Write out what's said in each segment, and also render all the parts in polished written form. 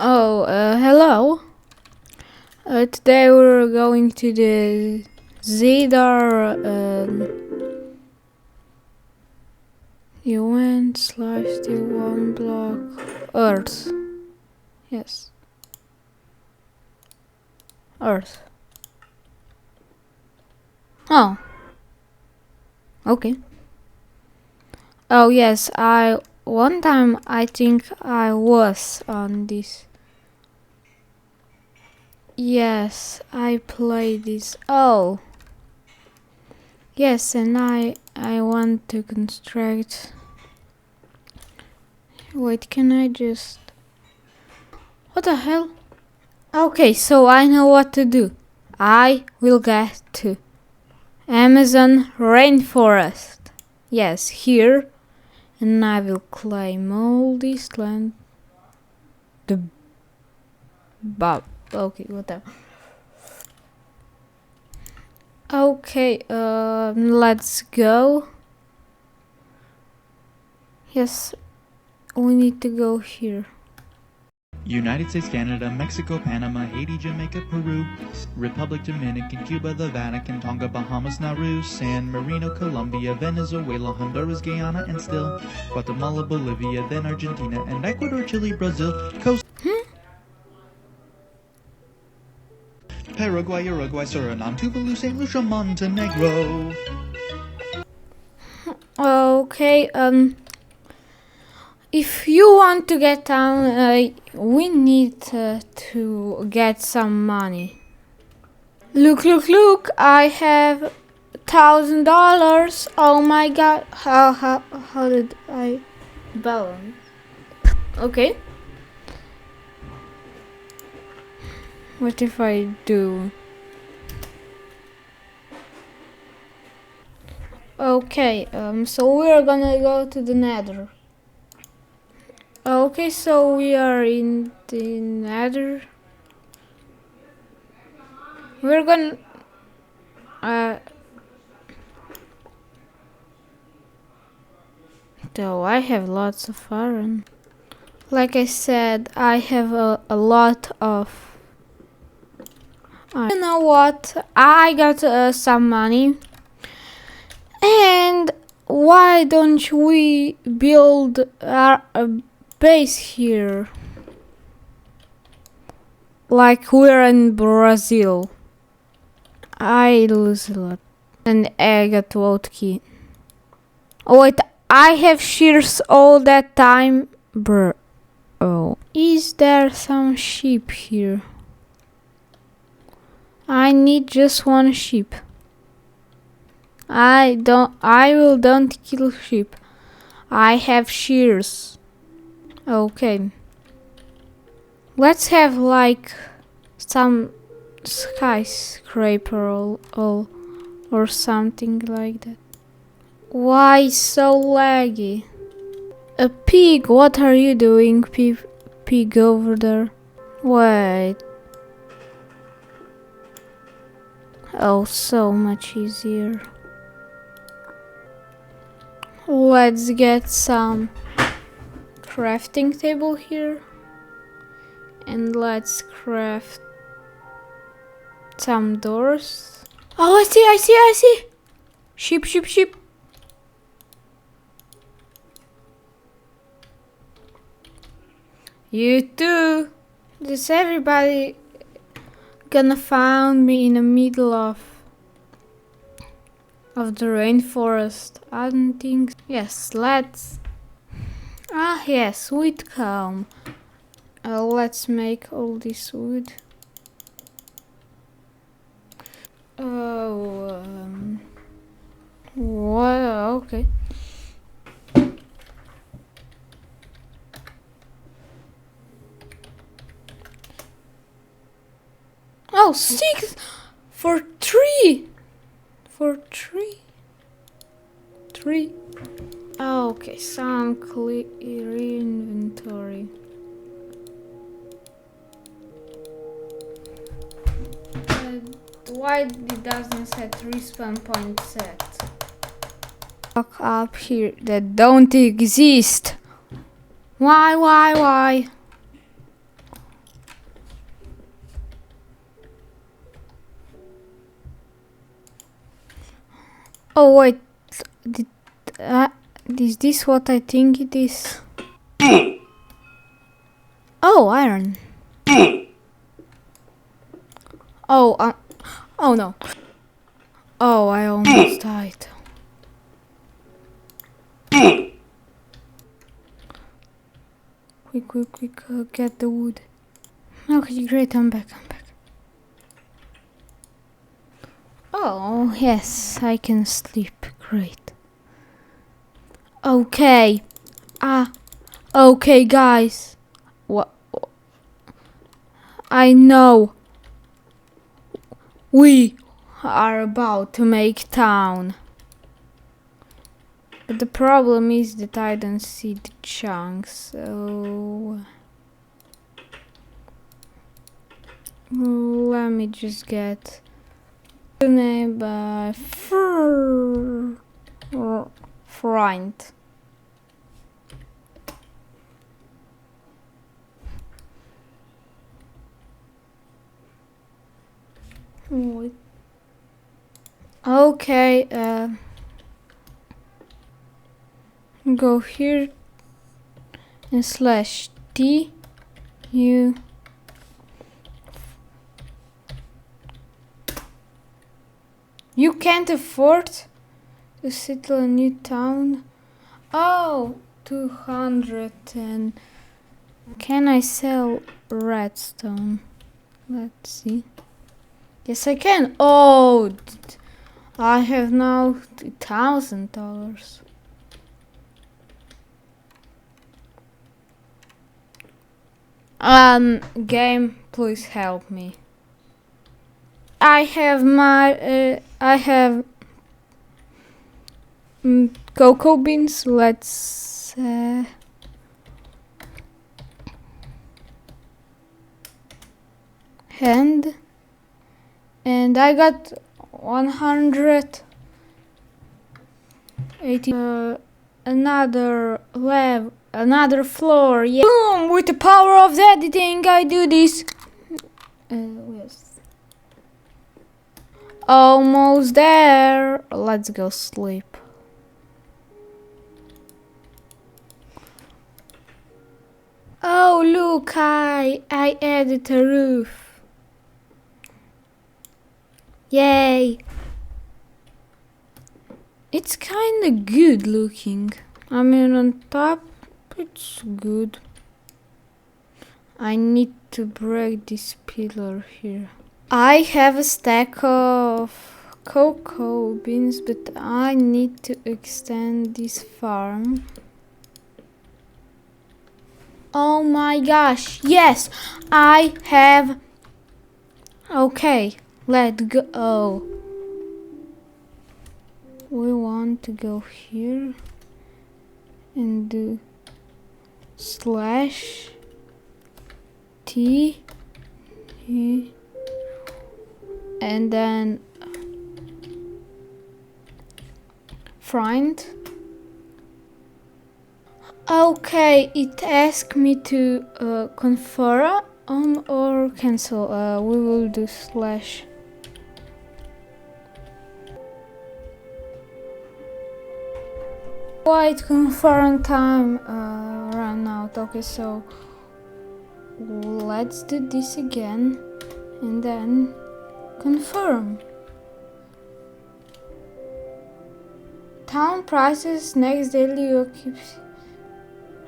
Oh, hello. Today we're going to the Zedar event / the one block Earth. Yes. Earth. Oh. Okay. Oh yes, one time I think I was on this. Yes, I played this. Oh. Yes, and I want to construct. Wait, can I just... What the hell? Okay, so I know what to do. I will get to Amazon rainforest. Yes, here. And I will claim all this land. Okay, whatever. Okay, let's go. Yes, we need to go here. United States, Canada, Mexico, Panama, Haiti, Jamaica, Peru, Republic Dominican, Cuba, the Vatican, Tonga, Bahamas, Nauru, San Marino, Colombia, Venezuela, Honduras, Guyana, and still Guatemala, Bolivia, then Argentina, and Ecuador, Chile, Brazil, Costa Paraguay, Uruguay, Suriname, Tuvalu, St. Lucia, Montenegro. Okay, if you want to get down, we need to get some money. Look, I have $1,000. Oh my god, how did I balance? Okay. What if I do? Okay, so we're gonna go to the Nether. Okay, so we are in the Nether. We're gonna though I have lots of iron. Like I said, I have a lot of you know what? I got some money. And why don't we build a base here? Like we're in Brazil. I lose a lot. And I got vote key. Oh wait, I have shears all that time, bro. Oh, is there some sheep here? I need just one sheep. Don't kill sheep. I have shears. Okay. Let's have like some skyscraper or something like that. Why so laggy? A pig, what are you doing, pig over there? Wait. Oh, so much easier. Let's get some crafting table here. And let's craft some doors. Oh, I see. Sheep. You too. Is everybody gonna find me in the middle of the rainforest? I don't think. Yes, let's. Yes, wood comb. Let's make all this wood. Oh, well, okay. Oh, 6 for 3. For 3. Okay, some clear inventory. Why it doesn't set respawn point set? Fuck up here that don't exist. Why? Oh wait, did, is this what I think it is? Oh, iron. Oh, oh no. Oh, I almost died. Quick, quick, quick, get the wood. Okay, great, I'm back. Oh, yes, I can sleep. Great. Okay. Okay, guys. What? I know. We are about to make town. But the problem is that I don't see the chunks, so... let me just get the name by friend. Okay, go here and slash T U. You can't afford to settle a new town. Oh, 200 and can I sell redstone? Let's see. Yes, I can. Oh, I have now $1,000. Game, please help me. I have cocoa beans. Let's hand, and I got 180. Another floor. Yeah. Boom! With the power of the editing, I do this. Yes. Almost there. Let's go sleep. Oh look, I added a roof. Yay! It's kinda good looking. I mean, on top it's good. I need to break this pillar here. I have a stack of cocoa beans, but I need to extend this farm. Oh my gosh, yes, I have. Okay, let's go. We want to go here and do slash T and then find. Okay, it asked me to confirm or cancel. We will do slash. Wait, confirm time ran out. Okay, so let's do this again and then confirm. Town prices next daily occupancy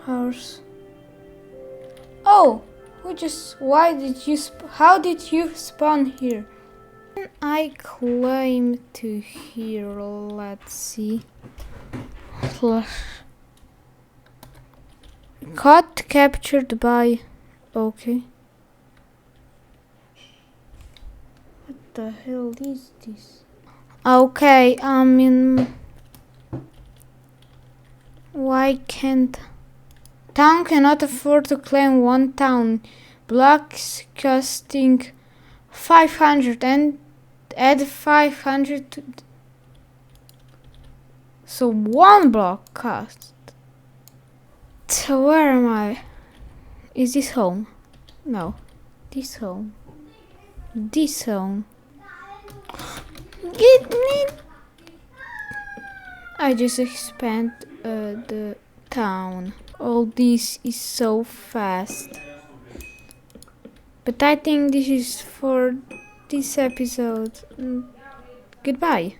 hours. Oh, how did you spawn here? I claim to here. Let's see. Caught captured by. Okay. What the hell is this? Okay, I mean, why can't town cannot afford to claim one town blocks costing 500 and add 500 to. So one block cost. So where am I? Is this home? No. This home. This home. Get me. I just expand the town. All this is so fast. But I think this is for this episode. Goodbye.